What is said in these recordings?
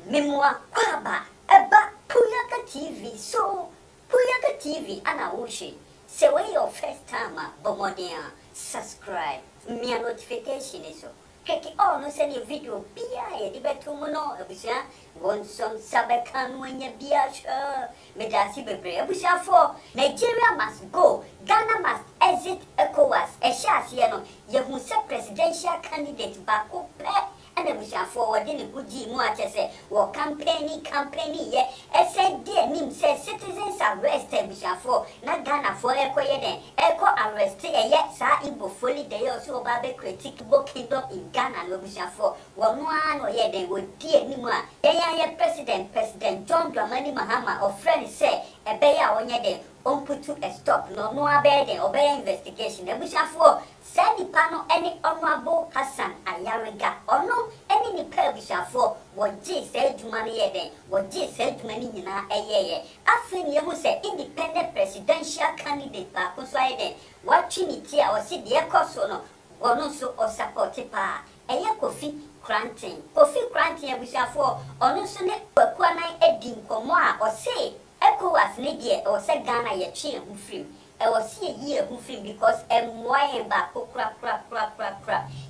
Memoir Kwaba Eba Puyaka TV. So Puyaka TV Anawushi. Say when your first time Bomodia subscribe. Me a notification is so. Keki all no send your video bia di betumuno ebusia wonsom sabekan wanya bia sure medasi bebre ebusia for Nigeria must go, Ghana must exit ECOWAS ehia no yehu se presidential candidate bako pe and ebusia for wodin gudi mu atese wo campaign ye ese de nim say citizens arrest ebusia for na Ghana for ekoye den eko arrest eye sa Igbo foli de yo so ba be critic bo kingdom in Ghana no busia for one no ye den wo die ni mu a ye president John Dramani Mahama of friend say e be ya onye den on put to a stop no abe den obey investigation e busia for say nipa no any honorable Hassan Ayariga ono any nipa busia for wo ji say dwuma ne ye den wo ji say dwuma ni nyina ye afin ye hu say independent presidential candidate ba ko so ye den watching it here or see the course no ono so o support pa eye Kofi Koranteng abusia for ono so ne Kwaku Annan edi nkomo a o say ECOWAS ne de o say Ghana ye twe hu frim e wo see ye hu frim because emwaye ba kokra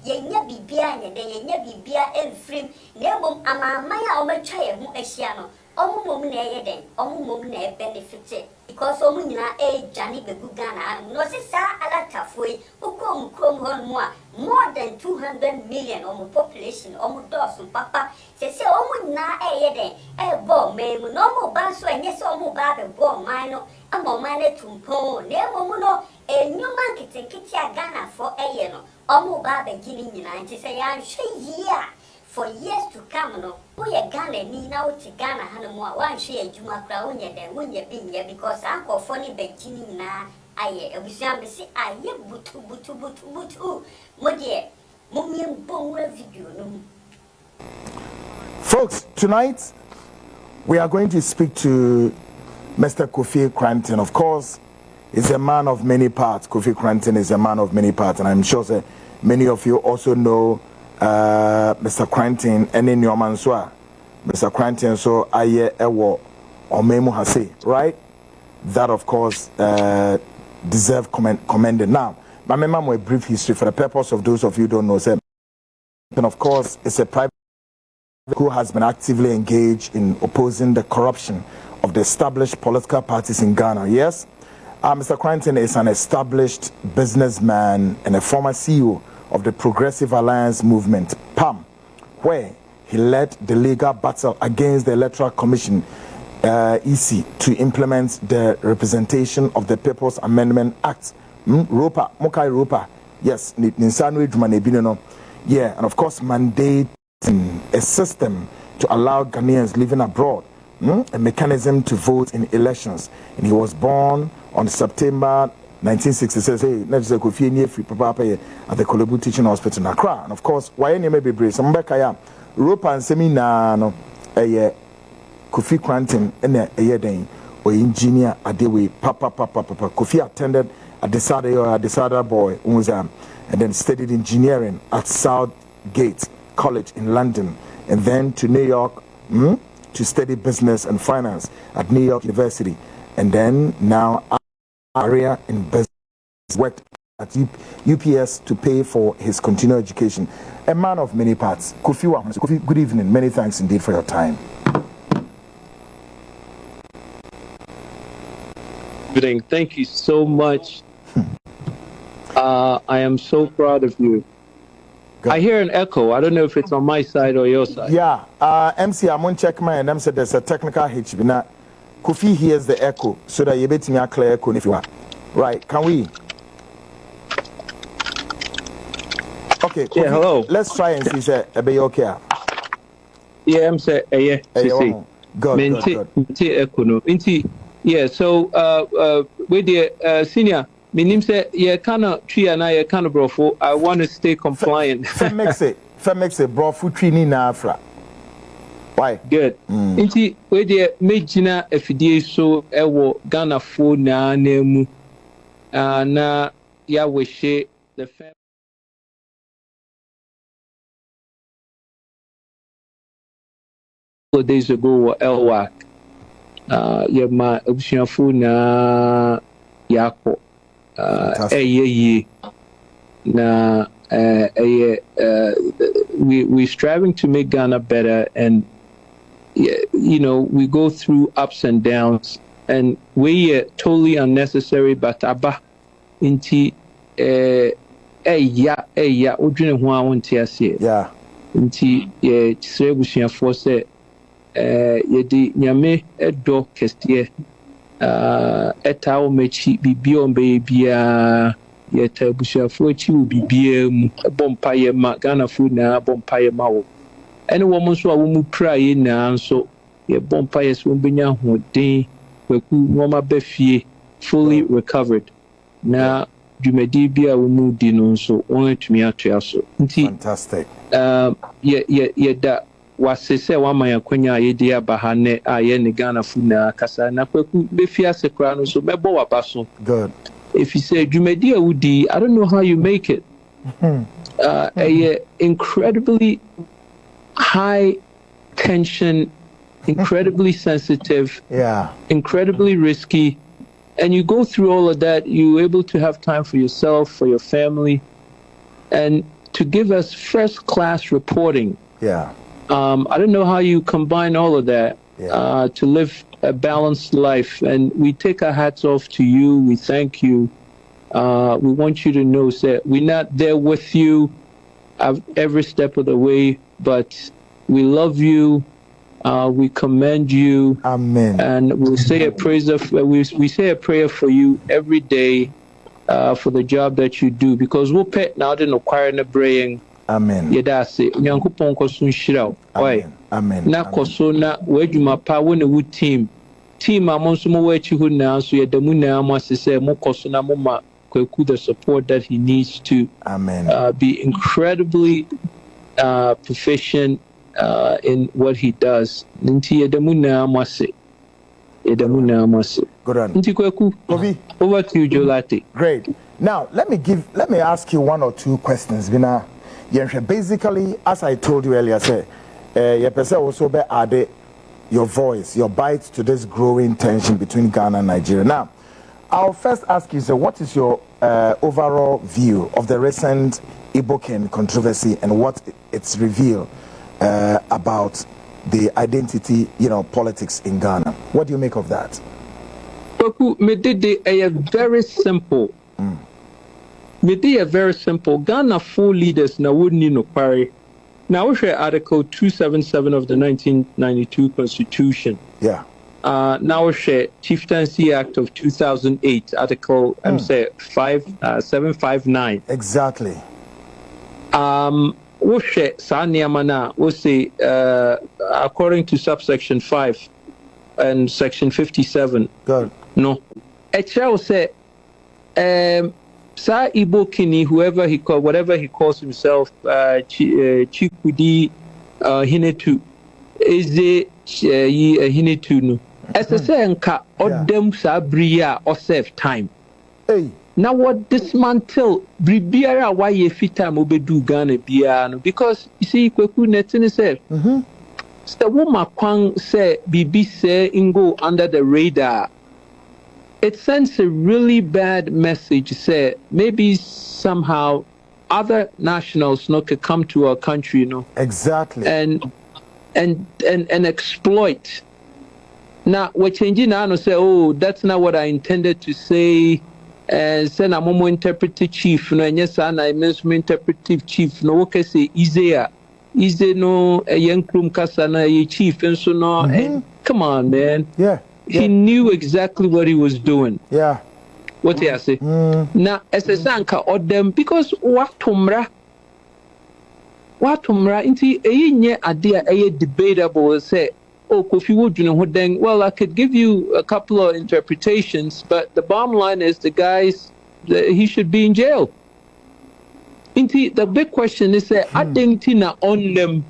ye nya bibia nya de ye nya bibia emfrim na bom amaman a o matwa ye hu ahia no omu mom na ye den omu mom na benefit because omu nyina jani begu Ghana no se sa alatafoi ukom hon more than 200 million omu population omu dos papa se omu na ye den bo memu no mo ban so enye se omu ba be bo man no amo man na tumpo na omu no enyuma kitikiti a Ghana for eye no omu ba be gini nyina nti se ya hwe yi a for years to come no we Ghana ni na uti Ghana hanu mo wan hwe adwuma kra wonye den wonye binye because anko for ni begini na aye ebusia be si aye butu modie momiem bonwe video no. Folks, tonight we are going to speak to Mr. Kofi Koranteng. Of course, he's a man of many parts. Kofi Koranteng is a man of many parts, and I'm sure that many of you also know Mr. Koranteng and in your manswa. Mr. Koranteng so aye ewo omemu hase, right? That of course deserve commended. Now, my memo a brief history for the purpose of those of you who don't know. And of course, it's a private who has been actively engaged in opposing the corruption of the established political parties in Ghana. Yes, Mr. Koranteng is an established businessman and a former CEO of the Progressive Alliance Movement, PAM, where he led the legal battle against the Electoral Commission, EC, to implement the Representation of the People's Amendment Act. Ropa, Mokai Ropa, yes, Ninsanu Jumanebino, yeah, and of course, mandating a system to allow Ghanaians living abroad a mechanism to vote in elections. And he was born on September 1966. Hey, let's say Kofi near free papa at the Kolebu Teaching Hospital in Accra. And of course, why any may be brave. Some back I am. Ropa and Semina no Kofi Koranteng and a year day or engineer Adewe Papa. Kofi attended at the Sada boy and then studied engineering at Southgate College in London, and then to New York to study business and finance at New York University, and then now area in business, worked at UPS to pay for his continued education. A man of many parts. Kofi, good evening. Many thanks indeed for your time. Good evening. Thank you so much. I am so proud of you. Good. I hear an echo. I don't know if it's on my side or your side. Yeah. MC, I'm on check my and said there's a technical hitch. Now, Kofi hears the echo so that you bet me a clear echo if you want. Right? Can we? Okay. Kofi, yeah. Hello. Let's try and see. Say, are you okay? Yeah. I'm saying. Yeah. Good. Echo no. Yeah. So with the senior. Meaning say you cannot tree and I cannot brofo. I want to stay compliant. Makes it brofo tree ni na afra. Why? Good. Inti we de mejina efidie so ewo Ghana fo na nemu. Na ya we the of days ago Elwak. My Obusiafo na Yako. Na we're striving to make Ghana better, and we go through ups and downs, and we are totally unnecessary. But aba inti udwene ho a wonte ase yeah inti sere Obusiafo se yedi nyame edo kese eta o mechi bibia o bebia yeta Obusiafo echi wo bibia mu bompaye ma Ghana fu na bompaye ma wo ene wo mo so a wo mu praye na nso ye bompaye so benya hoden Kwaku no ma befie fully recovered na dwumadi bia wo mu di no nso won atumi atoa so nti fantastic ye da wasese wa man yakwanya yedi abahane aye ne Ghana fu na kasa na Kwaku befie asekra no so mebo wabaso good. If you say Jumedi Awudi, I don't know how you make it. A incredibly high tension, incredibly sensitive, incredibly risky, and you go through all of that. You're able to have time for yourself, for your family, and to give us first-class reporting. I don't know how you combine all of that to live a balanced life, and we take our hats off to you. We thank you. We want you to know that we're not there with you every step of the way, but we love you. We commend you. Amen. And we say a we say a prayer for you every day for the job that you do, because we'll pet now the choir and praying. Amen. Yedase nyankopon koso nhyira oi amen na koso na wadwuma pa wo na wo team amonso mo wachi hu na so yedamu na mo asese mo koso na mo ma Kwaku the support that he needs to be incredibly proficient in what he does. Nti yedamu na mo ase good on nti Kwaku over to you Jolate. Great. Now let me ask you one or two questions Bina. Basically, as I told you earlier, your person also be add your voice, your bite to this growing tension between Ghana and Nigeria. Now, I'll first ask you, what is your overall view of the recent Iboken controversy and what it's revealed about the identity, politics in Ghana? What do you make of that? Very simple. Mede very simple. Ghana full leaders na wouldn't no parry. Now we share Article 277 of the 1992 Constitution. Now we share Chieftaincy Act of 2008, Article 759. Exactly. We share Sanyamana. We say according to subsection 5 and section 57. Good. No. Will say Sa Ibokini, whatever he calls himself, Chikudi Hinetu, is the Hinetu no. As I say, nka odem sabria or save time. Now what dismantle bribiara why ye fita mobedu Ghana biano, because you see Kwaku netini said the woman kwang say bibi say ingo under the radar. It sends a really bad message. Say maybe somehow other nationals could come to our country, exactly, and exploit. Now we're changing now and say, oh, that's not what I intended to say. And send a momo interpretive chief, and yes, and I mentioned interpretive chief. No, okay, say easier, no a young krum kasana a chief, and so no. Come on, man. He knew exactly what he was doing. What he say? Now, as a sanka or them, because what tumra into a idea, a debatable say, oh, Kofi would well, I could give you a couple of interpretations, but the bottom line is he should be in jail. Into the big question is that I think on them.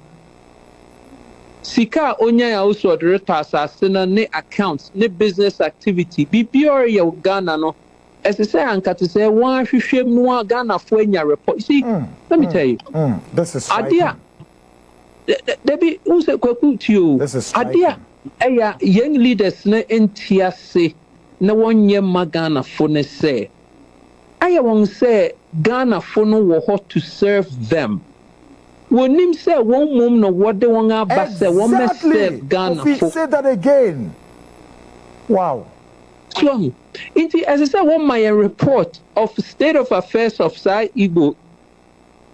Sika onya also directors asena ne accounts ne business activity bibiore ya Ghana no as I say anka to say one hwehwem no Ghana fo anya report. See, let me tell you, this is idea Debbie, who said Kwaku to you? This is Adia, young leaders na entiase na wonye magana phone say. I won't say Ghana phone wo hot to serve them. When him say one mom no what they want to say, one must serve Ghana. Say that again. Wow. So, as I said, one my report of state of affairs of Sai Igbo,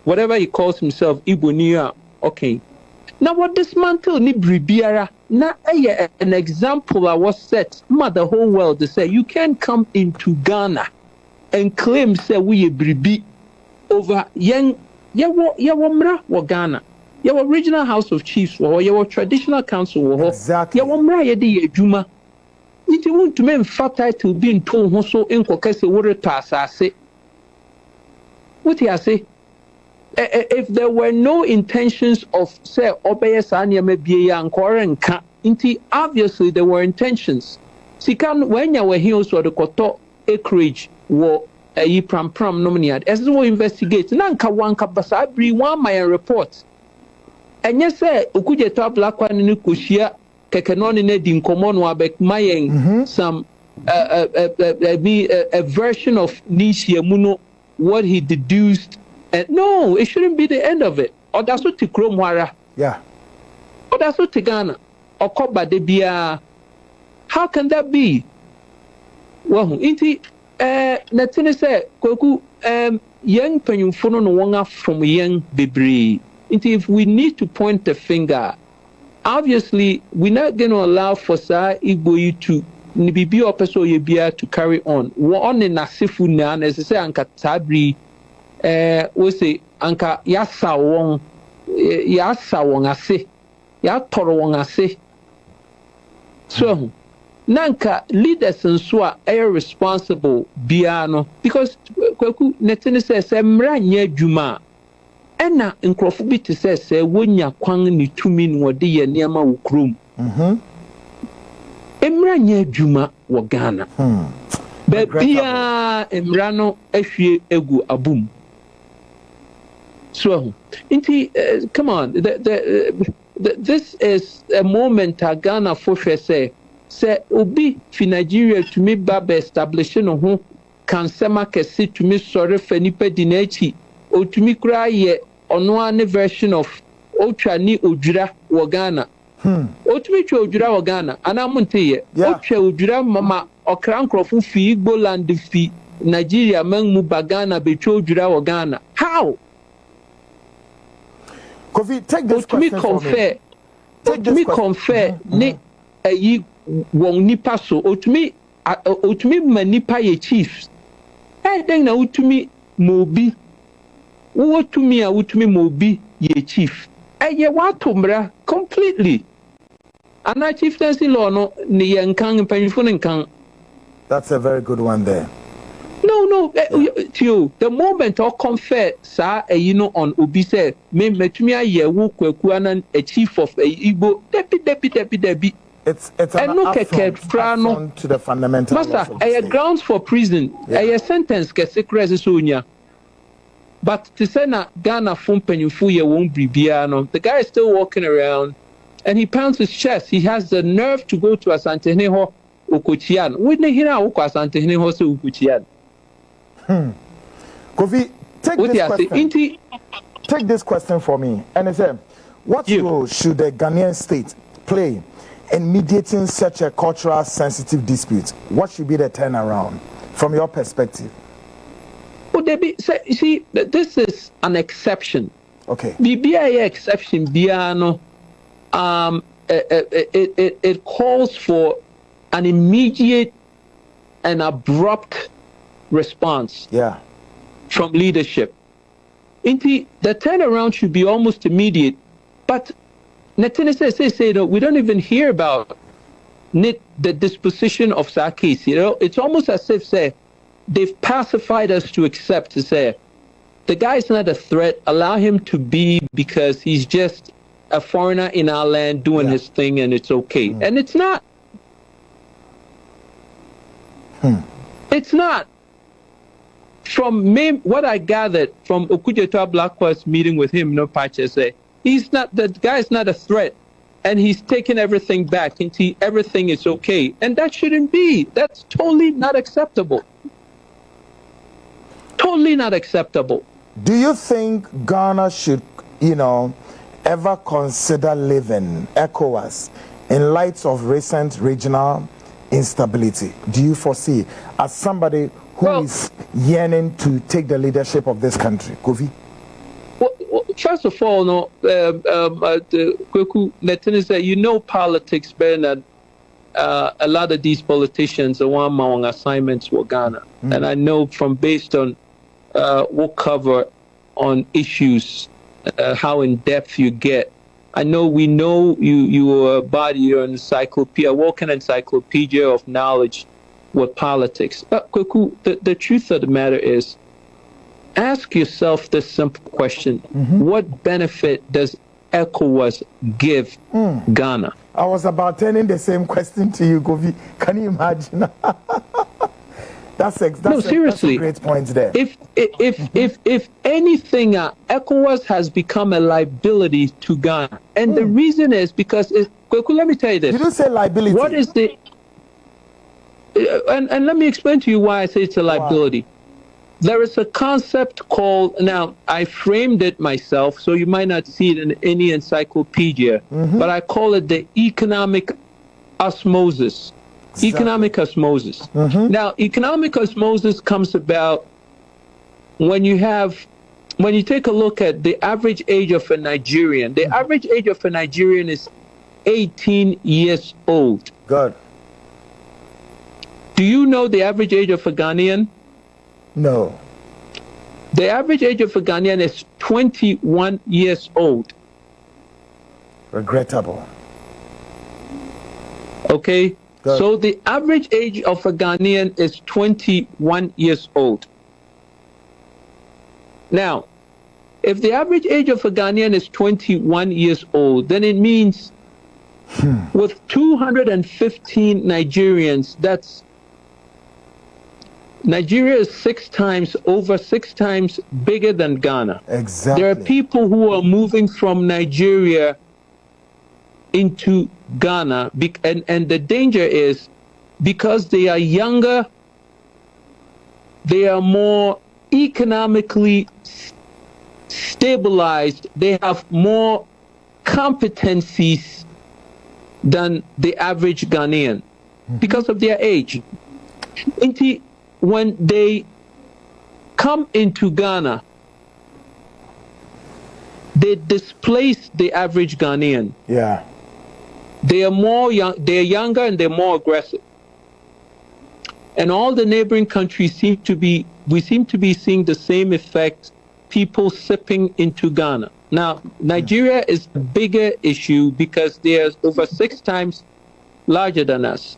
whatever he calls himself, Igbo Nia. Okay. Now what dismantle ni bribiara. Now an example I was set. The whole world to say you can't come into Ghana and claim say we a bribi over young Yawamra wa Ghana. Yawa regional house of chiefs or yawa traditional council or exactly. Yawamra yedi juma. It won't mean fat title being told so in Kokese water pass. I say, what I say? If there were no intentions of say obeyes anya maybe and quaranka, obviously there were intentions. See, can when you were here so the koto acreage were a pram nominate as we investigate. Nanka wanka basa bri one my report. And yes, say ukuje to black one in kushia kekenoni ne din common wabek mayeng some a version of Nishi Muno what he deduced. And no, it shouldn't be the end of it. Or that's what Tikromwara. Yeah. Or that's what Tigana. Or Koba de Bia. How can that be? Well, inti Natine say, Kwaku, young Penyufono no wanga from young Bibri. Inti if we need to point the finger, obviously we're not going to allow for Sa Igbo to Nibibi Opeso Yebia to carry on. We're on in Nasifu Nan, as I say, Ankatabri. We say anka yasa won ase ya toro won ase so nanka leaders nso a are responsible bia no because Kwaku netene say mra nya adwuma ena nkrofo bi te say wonya kwan ni tumi no de ye niam wo krom emra nya adwuma wo Ghana bia emra no ahwie egu abum. So, come on. This is a moment Ghana for say obi fi Nigeria to me baba establishing no can sema kesi to me sorry for nipa dinachi o to me kra ye ono ane version of otwa ni odwira wo Ghana. O to me twa odwira wo Ghana ana monte ye otwa odwira mama okra nkrofo fi Igbo land fi Nigeria man mu bagana be twa odwira wo Ghana. How? Kofi, take this question for me. Otumi confer ne ayi won nipa so otumi manipa ye chiefs. Den na otumi mobi. Wo otumi a otumi mobi ye chief. Ye watomra completely. Ana chieftaincy law no ne ye nkan mpanifo ne nkan. That's a very good one there. No, Tio, the moment I confer, sir, on Obi said, me metumi aye wo Kwaku Annan a chief of Igbo, debi. It's an affront to the fundamental Master, a grounds for prison, a sentence ke secret sonya. But to say na Ghana fumpenyufu ye won't be biano. The guy is still walking around and he pounds his chest. He has the nerve to go to Asante Neho Okochian. Wouldn't he hear Asante Neho so Okochian? Kofi, take this question for me. And I said, what role should the Ghanaian state play in mediating such a cultural sensitive dispute? What should be the turnaround from your perspective? Well, see, this is an exception. Okay. The BIA exception, Biano, it calls for an immediate and abrupt response from leadership. The turnaround should be almost immediate, but Netine say that we don't even hear about the disposition of that case. It's almost as if they've pacified us to accept to say the guy is not a threat. Allow him to be because he's just a foreigner in our land doing his thing, and it's okay. And it's not. It's not. From me, what I gathered from Okujetua Blackwell's meeting with him, Pache say, the guy's not a threat. And he's taken everything back into everything is okay. And that shouldn't be. That's totally not acceptable. Totally not acceptable. Do you think Ghana should, ever consider leaving ECOWAS in light of recent regional instability? Do you foresee, as somebody who is yearning to take the leadership of this country, Kofi? Well, first of all, Kwaku Annan said, politics better than a lot of these politicians are on assignments with Ghana. And I know based on what cover on issues, how in depth you get. I know we know you are you're an encyclopedia, walking encyclopedia of knowledge with politics. But Kwaku, the truth of the matter is, ask yourself this simple question. What benefit does ECOWAS give Ghana? I was about turning the same question to you, Kofi. Can you imagine? That's seriously, that's a great point there. If anything, ECOWAS has become a liability to Ghana. And the reason is because, Kwaku, let me tell you this. You don't say liability. What is the... And let me explain to you why I say it's a liability. Wow. There is a concept called, now I framed it myself, so you might not see it in any encyclopedia, but I call it the economic osmosis. Exactly. Economic osmosis. Now, economic osmosis comes about when you take a look at the average age of a Nigerian. The average age of a Nigerian is 18 years old. Good. Do you know the average age of a Ghanaian? No. The average age of a Ghanaian is 21 years old. Regrettable. Okay? Good. So the average age of a Ghanaian is 21 years old. Now, if the average age of a Ghanaian is 21 years old, then it means with 215 Nigerians, Nigeria is 6 times bigger than Ghana. Exactly. There are people who are moving from Nigeria into Ghana, and the danger is because they are younger, they are more economically stabilized, they have more competencies than the average Ghanaian because of their age. When they come into Ghana, they displace the average Ghanaian. Yeah. They are more young, they're younger and they're more aggressive. And all the neighboring countries seem to be seeing the same effect, people sipping into Ghana. Now, Nigeria is a bigger issue because they're over 6 times larger than us.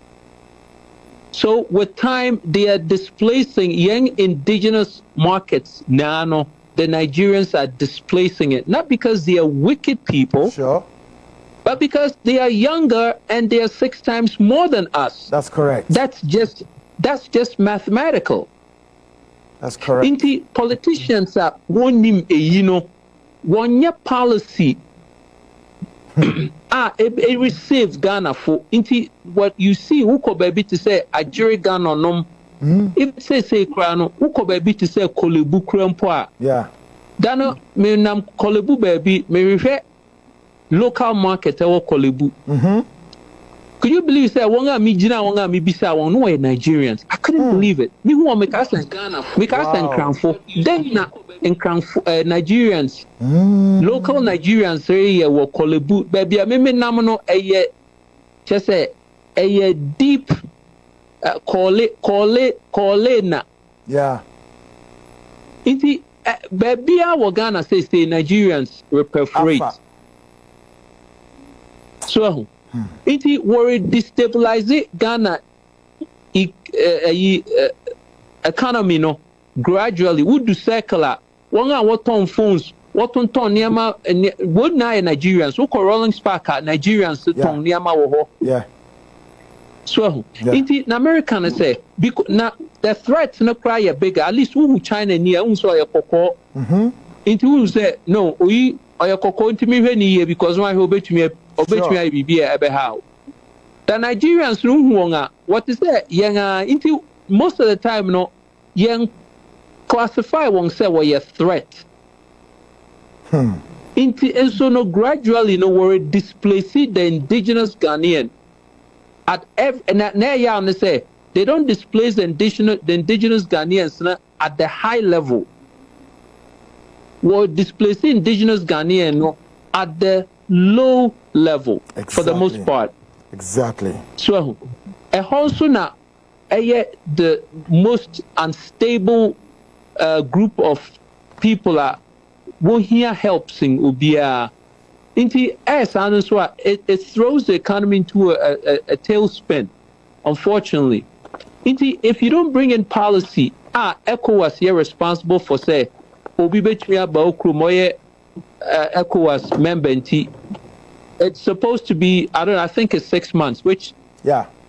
So with time, they are displacing young indigenous markets. Now, the Nigerians are displacing it, not because they are wicked people, but because they are younger and they are 6 times more than us. That's correct. That's just mathematical. That's correct. Inti politicians are one year policy. It received Ghana for inti what you see uko baby to say Ajiri Ghana nom. If say krano uko baby to say kolebu krempo. Yeah. Dano me nam kolebu baby me refe local market e wo kolebu. Could you believe say wonga mi jina wonga mi bisa won no Nigerians? I couldn't believe it. Me who make us in Ghana, make us in Kranfo. Then na in Kranfo Nigerians. Local Nigerians say wo kolebu baby me nam no eye just say eye deep kole na. Yeah. Inti baby a Ghana say Nigerians reperforate. So it worry destabilize Ghana economy no gradually would do circular one what on phones what on niama would na Nigerians who rolling spark Nigerians ton niama wo yeah so it American say because na the threats no cry bigger at least who China near so ya kokko it will say no we oya koko ntimi hwe ni ye because why obetumi bibi ebe how. The Nigerians no huonga what is that yenga into most of the time no yen classify one say we a threat. And so no gradually no we're displacing the indigenous Ghanaian at every and say they don't displace the indigenous Ghanaians at the high level. We're displacing indigenous Ghanaian no, at the low level for the most part. Exactly. So also now the most unstable group of people are who here helps in Ubia. It throws the economy into a tailspin, unfortunately. If you don't bring in policy, ECOWAS here responsible for say Obi Betria Baokru ECOWAS member. It's supposed to be, I think it's 6 months, which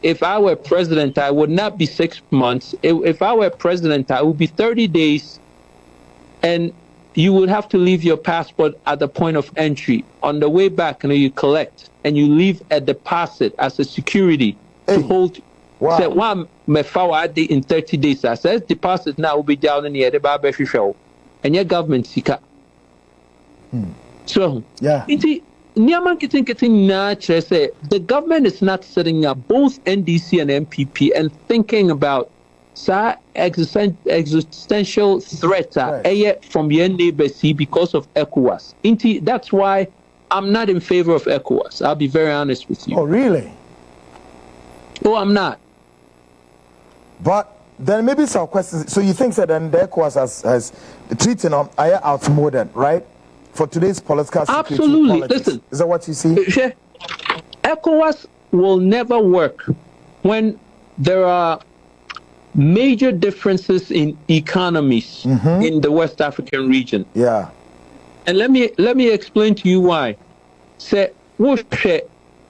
if I were president, I would not be 6 months. If I were president, I would be 30 days, and you would have to leave your passport at the point of entry. On the way back, you collect, and you leave a deposit as a security to hold. Wow. Say, one in 30 days. I says deposit now will be down in the Edeba show, and your government sika. So, the government is not setting up both NDC and MPP and thinking about existential threats from your neighbors because of ECOWAS. That's why I'm not in favor of ECOWAS. I'll be very honest with you. Oh, really? Oh, I'm not. But then maybe some questions. So you think that then the ECOWAS has treating them outmoded, right? For today's political security. Absolutely. Politics. Listen. Is that what you see? ECOWAS will never work when there are major differences in economies in the West African region. Yeah. And let me explain to you why. Say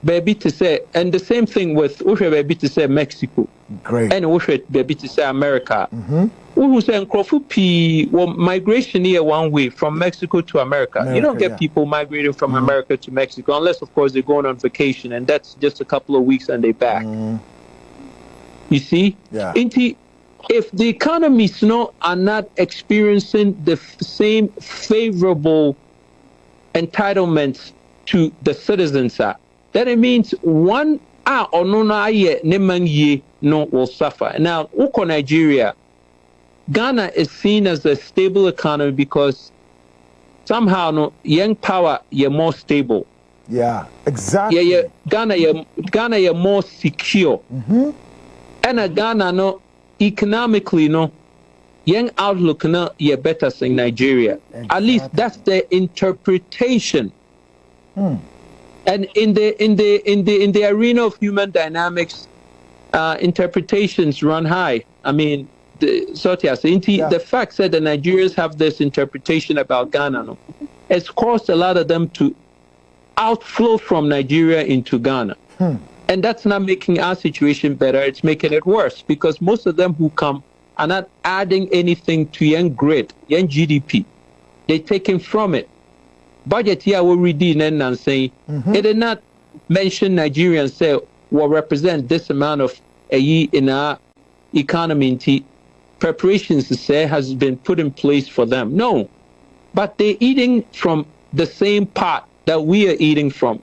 baby to say, and the same thing with baby to say Mexico. Great. And baby to say America. Who say migration here one way from Mexico to America. You don't get people migrating from America to Mexico unless, of course, they're going on vacation, and that's just a couple of weeks and they're back. You see? Yeah. If the economies are not experiencing the same favorable entitlements to the citizens, then it means one will suffer. Now, Nigeria, Ghana is seen as a stable economy because somehow young power you're more stable. Yeah, exactly. Ghana you're more secure. And Ghana economically young outlook you're better than Nigeria. Exactly. At least that's the interpretation. And in the arena of human dynamics, interpretations run high. I mean, the fact that the Nigerians have this interpretation about Ghana has caused a lot of them to outflow from Nigeria into Ghana. And that's not making our situation better, it's making it worse, because most of them who come are not adding anything to young grid, young GDP. They're taking from it. Budget here will read and say it did not mention Nigerians say will represent this amount of a year in our economy. Preparations to say has been put in place for them. No, but they're eating from the same pot that we are eating from.